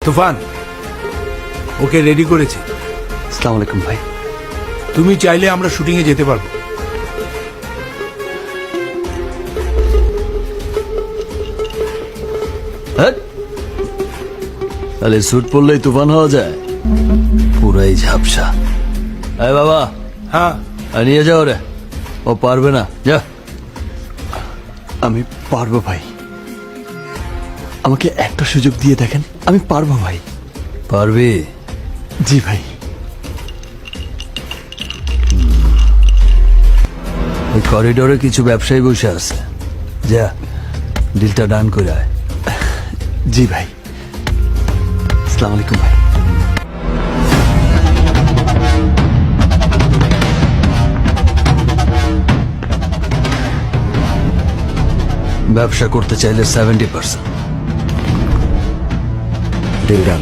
তুফান okay ready করেছি। আসসালামু আলাইকুম ভাই। তুমি চাইলে আমরা শুটিং এ যেতে পারবো। তাহলে স্যুট পরলেই তুফান হওয়া যায়? পুরাই ঝাপসা। এই বাবা, হ্যাঁ নিয়ে যাও রে, ও পারবে না, যা। আমি পারবো ভাই, আমাকে একটা সুযোগ দিয়ে দেখেন, আমি পারবো ভাই। পারবি? জি ভাই। ওই করিডোরে কিছু ব্যবসায়ী বসে আছে, যা ডিলটা ডান করে আয়। জি ভাই। আসসালামু আলাইকুম ভাই। ব্যবসা করতে চাইলে 70%। ডিল ডান।